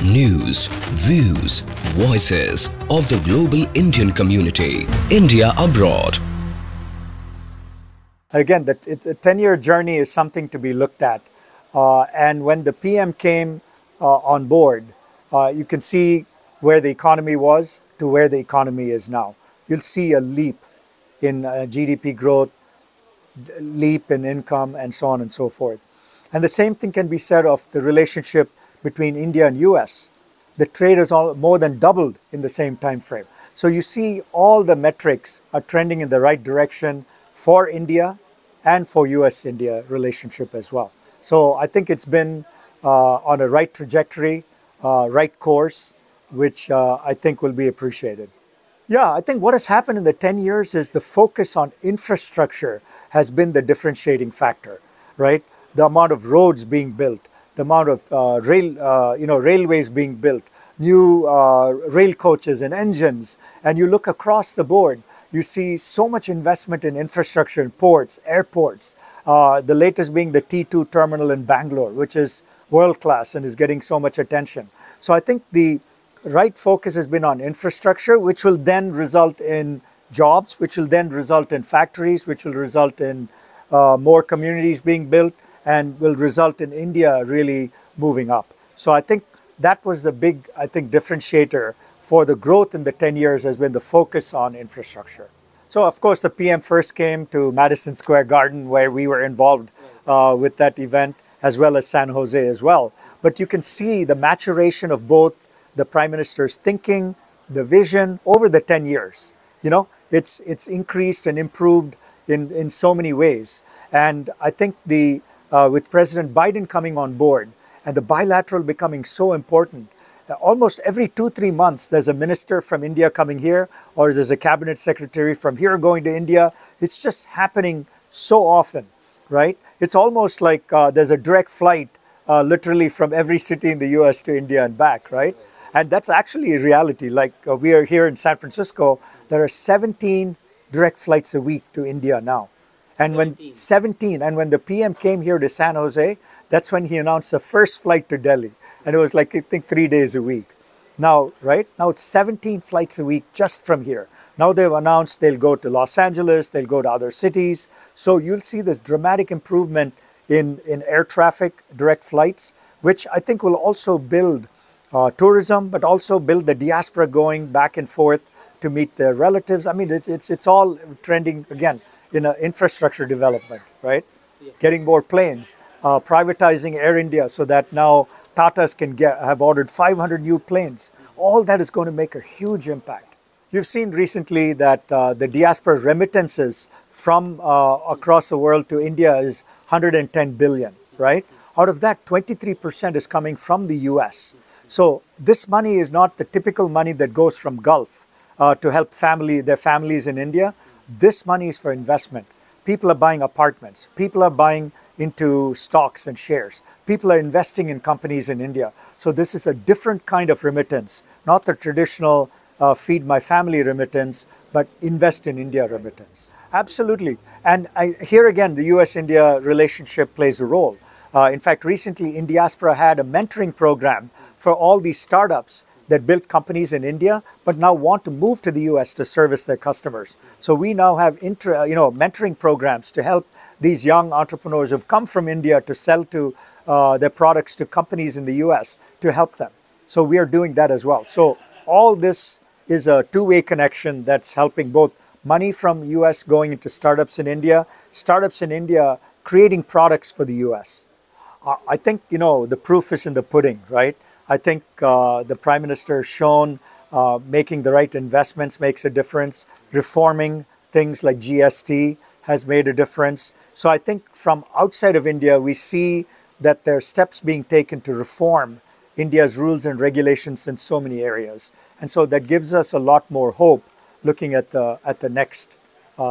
News, views, voices of the global Indian community. India abroad. Again, it's a 10-year journey is something to be looked at. And when the PM came on board, you can see where the economy was to where the economy is now. You'll see a leap in GDP growth, leap in income, and so on and so forth. And the same thing can be said of the relationship between India and US. The trade has more than doubled in the same time frame. So you see all the metrics are trending in the right direction for India and for US-India relationship as well. So I think it's been on a right trajectory, right course, which I think will be appreciated. Yeah, I think what has happened in the 10 years is the focus on infrastructure has been the differentiating factor, right? The amount of roads being built, the amount of railways being built, new rail coaches and engines, and you look across the board, you see so much investment in infrastructure in ports, airports, the latest being the T2 terminal in Bangalore, which is world-class and is getting so much attention. So I think the right focus has been on infrastructure, which will then result in jobs, which will then result in factories, which will result in more communities being built, and will result in India really moving up. So I think that was the big, differentiator for the growth in the 10 years has been the focus on infrastructure. So of course the PM first came to Madison Square Garden where we were involved with that event, as well as San Jose as well. But you can see the maturation of both the Prime Minister's thinking, the vision over the 10 years. You know, it's increased and improved in so many ways. And I think with President Biden coming on board and the bilateral becoming so important, almost every 2-3 months there's a minister from India coming here, or there's a cabinet secretary from here going to India. It's just happening so often, right? It's almost like there's a direct flight literally from every city in the US to India and back, right? And that's actually a reality. Like we are here in San Francisco, there are 17 direct flights a week to India now. And when the PM came here to San Jose, that's when he announced the first flight to Delhi. And it was like, I think 3 days a week. Now, right? Now it's 17 flights a week just from here. Now they've announced they'll go to Los Angeles, they'll go to other cities. So you'll see this dramatic improvement in air traffic, direct flights, which I think will also build tourism, but also build the diaspora going back and forth to meet their relatives. I mean, it's all trending, again, in infrastructure development, right? Yeah. Getting more planes, privatizing Air India so that now Tatas have ordered 500 new planes. All that is going to make a huge impact. You've seen recently that the diaspora remittances from across the world to India is 110 billion, right? Out of that, 23% is coming from the US. So this money is not the typical money that goes from Gulf to help their families in India. This money is for investment. People are buying apartments. People are buying into stocks and shares. People are investing in companies in India. So this is a different kind of remittance, not the traditional feed my family remittance, but invest in India remittance. Absolutely. And here again, the US-India relationship plays a role. In fact, recently, Indiaspora had a mentoring program for all these startups that built companies in India, but now want to move to the US to service their customers. So we now have mentoring programs to help these young entrepreneurs who've come from India to sell to their products to companies in the US to help them. So we are doing that as well. So all this is a two-way connection that's helping both money from US going into startups in India creating products for the US. I think, the proof is in the pudding, right? I think the Prime Minister has shown making the right investments makes a difference. Reforming things like GST has made a difference. So I think from outside of India, we see that there are steps being taken to reform India's rules and regulations in so many areas. And so that gives us a lot more hope looking at the next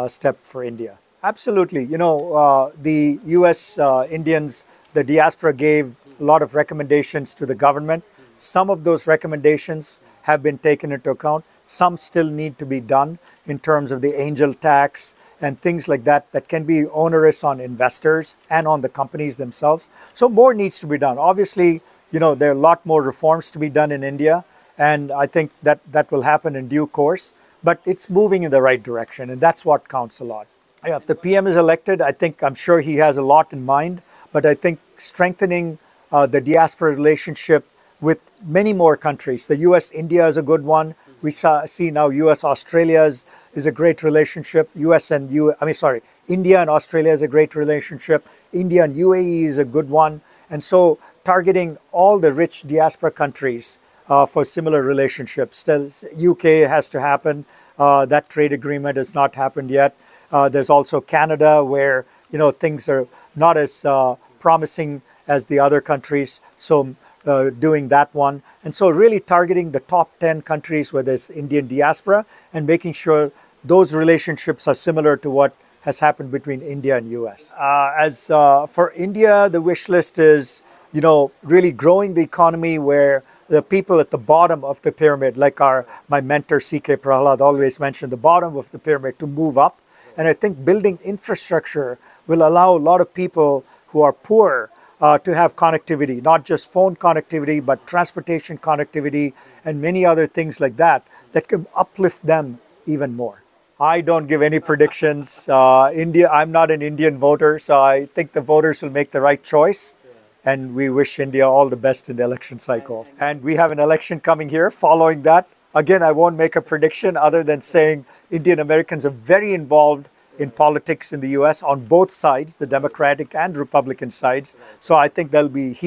step for India. Absolutely. The US Indians, the diaspora gave a lot of recommendations to the government. Some of those recommendations have been taken into account. Some still need to be done in terms of the angel tax and things like that that can be onerous on investors and on the companies themselves. So more needs to be done. Obviously, there are a lot more reforms to be done in India, and I think that will happen in due course. But it's moving in the right direction, and that's what counts a lot. Yeah, if the PM is elected, I'm sure he has a lot in mind, but I think strengthening the diaspora relationship with many more countries. The US-India is a good one. We see now US-Australia is a great relationship. India and Australia is a great relationship. India and UAE is a good one. And so targeting all the rich diaspora countries for similar relationships. Still, UK has to happen. That trade agreement has not happened yet. There's also Canada, where things are not as promising as the other countries. So doing that one. And so really targeting the top 10 countries where there's Indian diaspora and making sure those relationships are similar to what has happened between India and US. For India, the wish list is, really growing the economy where the people at the bottom of the pyramid, like my mentor C.K. Prahalad always mentioned, the bottom of the pyramid to move up. And I think building infrastructure will allow a lot of people who are poor to have connectivity, not just phone connectivity, but transportation connectivity and many other things like that can uplift them even more. I don't give any predictions. I'm not an Indian voter, so I think the voters will make the right choice. And we wish India all the best in the election cycle. And we have an election coming here following that. Again, I won't make a prediction other than saying Indian Americans are very involved in politics in the US on both sides, the Democratic and Republican sides. So I think there'll be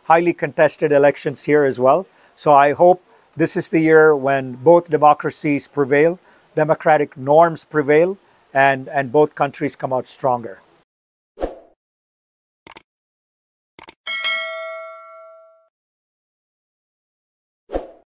highly contested elections here as well. So I hope this is the year when both democracies prevail, democratic norms prevail, and both countries come out stronger.